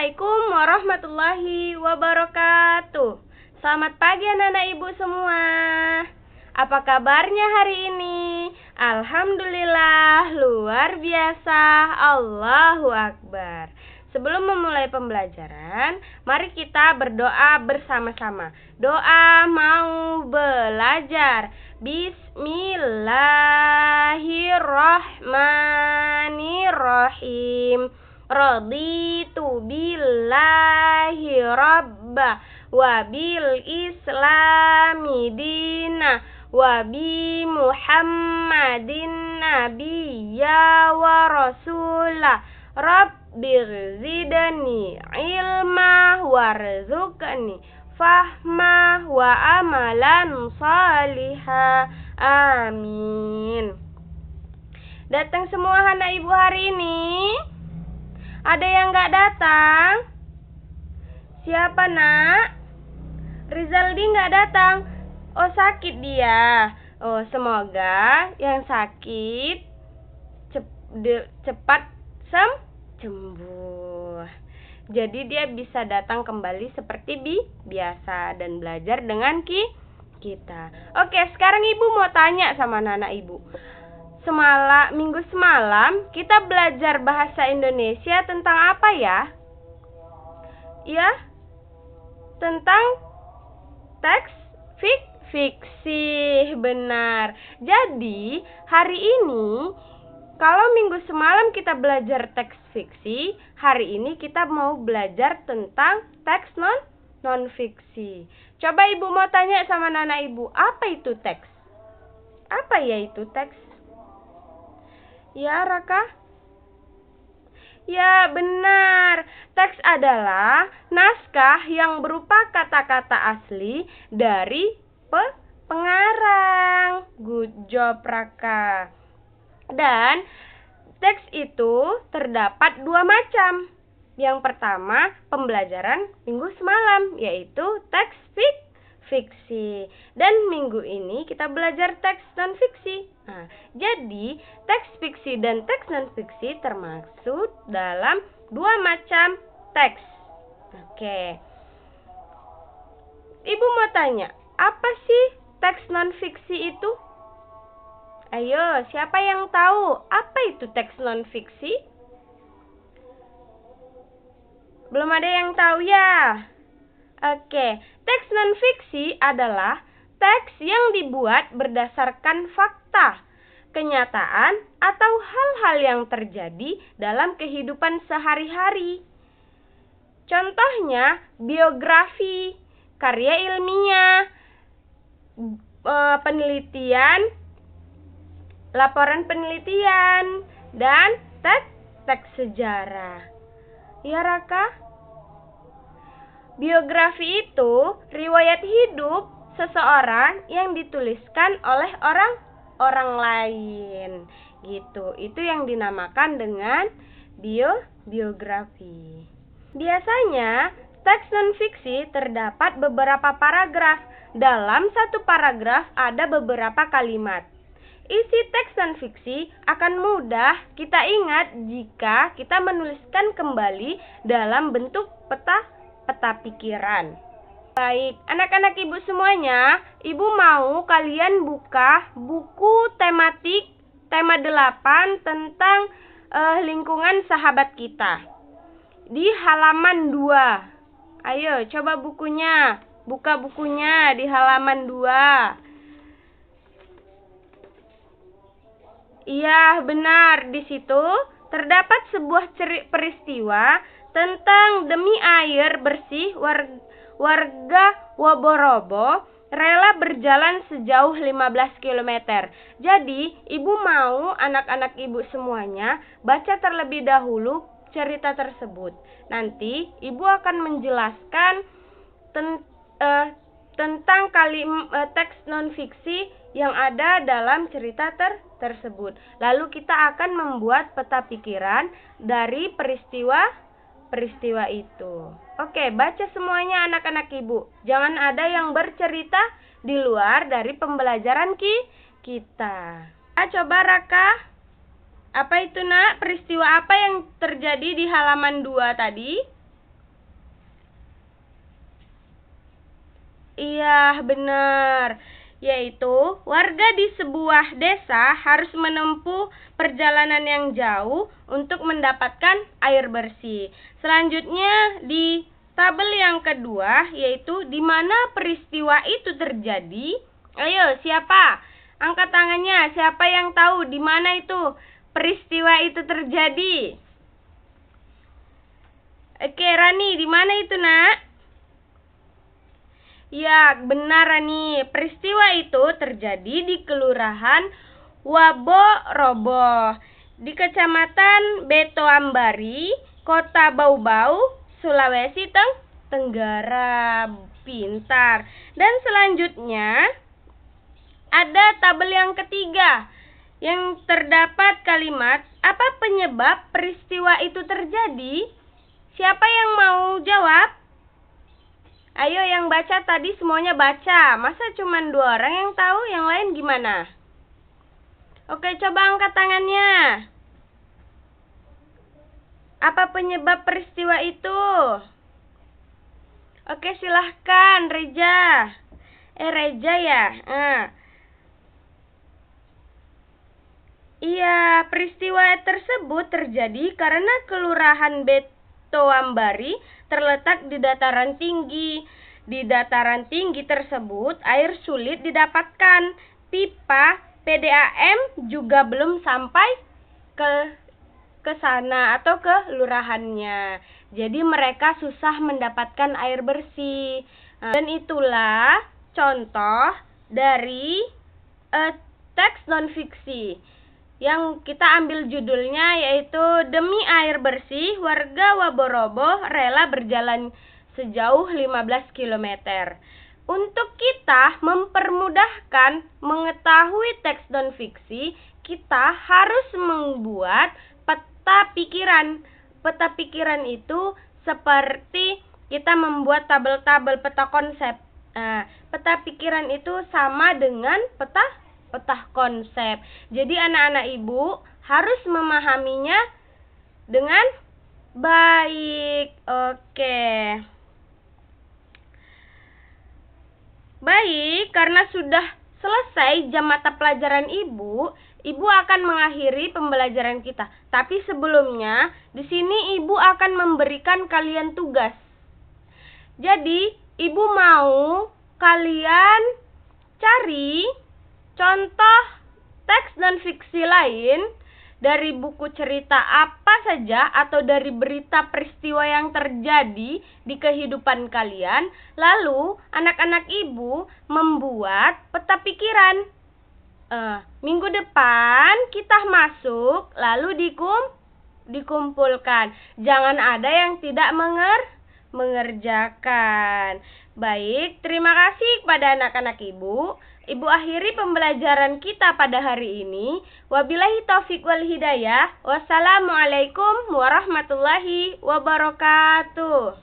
Assalamualaikum warahmatullahi wabarakatuh. Selamat pagi anak-anak ibu semua. Apa kabarnya hari ini? Alhamdulillah, luar biasa. Allahu Akbar. Sebelum memulai pembelajaran, mari kita berdoa bersama-sama. Doa mau belajar. Bismillahirrahmanirrahim. Raditu billahi rabba wa bil islami dina wa bi muhammadin nabiyya wa rasula rabbir zidni ilma warzuqni fahma wa amalan salihah. Amin. Datang semua anak ibu hari ini? Ada yang gak datang? Siapa nak? Rizaldi gak datang. Oh, sakit dia. Oh, semoga yang sakit cepat sembuh. Jadi dia bisa datang kembali seperti biasa dan belajar dengan kita. Oke, sekarang ibu mau tanya sama anak ibu. Minggu semalam kita belajar bahasa Indonesia tentang apa ya? Ya, tentang teks fiksi, benar. Jadi hari ini, kalau minggu semalam kita belajar teks fiksi, hari ini kita mau belajar tentang teks non fiksi. Coba ibu mau tanya sama nana ibu, apa itu teks? Apa ya itu teks? Ya, Raka? Ya, benar. Teks adalah naskah yang berupa kata-kata asli dari pengarang. Good job, Raka. Dan teks itu terdapat dua macam. Yang pertama, pembelajaran minggu semalam, yaitu teks fiksi. Dan minggu ini kita belajar teks non-fiksi. Nah, jadi teks fiksi dan teks non-fiksi termasuk dalam dua macam teks. Oke. Ibu mau tanya, apa sih teks non-fiksi itu? Ayo, siapa yang tahu apa itu teks non-fiksi? Belum ada yang tahu ya? Oke, teks non-fiksi adalah teks yang dibuat berdasarkan fakta, kenyataan, atau hal-hal yang terjadi dalam kehidupan sehari-hari. Contohnya, biografi, karya ilmiah, penelitian, laporan penelitian, dan teks sejarah. Ya, Raka? Biografi itu riwayat hidup seseorang yang dituliskan oleh orang lain. Gitu. Itu yang dinamakan dengan biografi. Biasanya, teks non-fiksi terdapat beberapa paragraf. Dalam satu paragraf ada beberapa kalimat. Isi teks non-fiksi akan mudah kita ingat jika kita menuliskan kembali dalam bentuk peta pikiran. Baik, anak-anak ibu semuanya, ibu mau kalian buka buku tematik tema 8 tentang lingkungan sahabat kita. Di halaman 2. Ayo, coba bukunya. Buka bukunya di halaman 2. Iya, benar. Di situ terdapat sebuah peristiwa tentang demi air bersih warga Woborobo rela berjalan sejauh 15 km. Jadi, ibu mau anak-anak ibu semuanya baca terlebih dahulu cerita tersebut. Nanti, ibu akan menjelaskan tentang teks non-fiksi yang ada dalam cerita tersebut. Lalu kita akan membuat peta pikiran dari peristiwa itu. Oke, baca semuanya anak-anak ibu. Jangan ada yang bercerita di luar dari pembelajaran kita. Coba Raka, apa itu nak? Peristiwa apa yang terjadi di halaman 2 tadi? Iya, benar. Yaitu, warga di sebuah desa harus menempuh perjalanan yang jauh untuk mendapatkan air bersih. Selanjutnya, di tabel yang kedua, yaitu di mana peristiwa itu terjadi. Ayo, siapa? Angkat tangannya. Siapa yang tahu di mana itu peristiwa itu terjadi? Oke, Rani, di mana itu, Nak? Ya, benar Rani. Peristiwa itu terjadi di Kelurahan Waborobo, di Kecamatan Betoambari, Kota Bau-Bau, Sulawesi Tenggara. Pintar. Dan selanjutnya ada tabel yang ketiga yang terdapat kalimat apa penyebab peristiwa itu terjadi? Siapa yang mau jawab? Ayo yang baca tadi semuanya baca. Masa cuma 2 orang yang tahu, yang lain gimana? Oke, coba angkat tangannya. Apa penyebab peristiwa itu? Oke, silahkan Reja. Reja ya? Iya, peristiwa tersebut terjadi karena Kelurahan Betoambari terletak di dataran tinggi. Di dataran tinggi tersebut, air sulit didapatkan. Pipa PDAM juga belum sampai ke sana atau ke lurahannya. Jadi mereka susah mendapatkan air bersih. Dan itulah contoh dari teks non-fiksi yang kita ambil judulnya, yaitu Demi Air Bersih, Warga Waborobo Rela Berjalan Sejauh 15 km. Untuk kita mempermudahkan mengetahui teks non-fiksi, kita harus membuat peta pikiran. Peta pikiran itu seperti kita membuat tabel-tabel peta konsep. Peta pikiran itu sama dengan peta konsep. Jadi anak-anak ibu harus memahaminya dengan baik. Oke. Baik, karena sudah selesai jam mata pelajaran ibu akan mengakhiri pembelajaran kita. Tapi sebelumnya, di sini ibu akan memberikan kalian tugas. Jadi, ibu mau kalian cari contoh teks non-fiksi lain dari buku cerita apa saja atau dari berita peristiwa yang terjadi di kehidupan kalian. Lalu anak-anak ibu membuat peta pikiran. Minggu depan kita masuk lalu dikumpulkan. Jangan ada yang tidak mengerjakan. Baik, terima kasih kepada anak-anak ibu. Ibu akhiri pembelajaran kita pada hari ini. Wabillahi taufiq wal hidayah. Wassalamualaikum warahmatullahi wabarakatuh.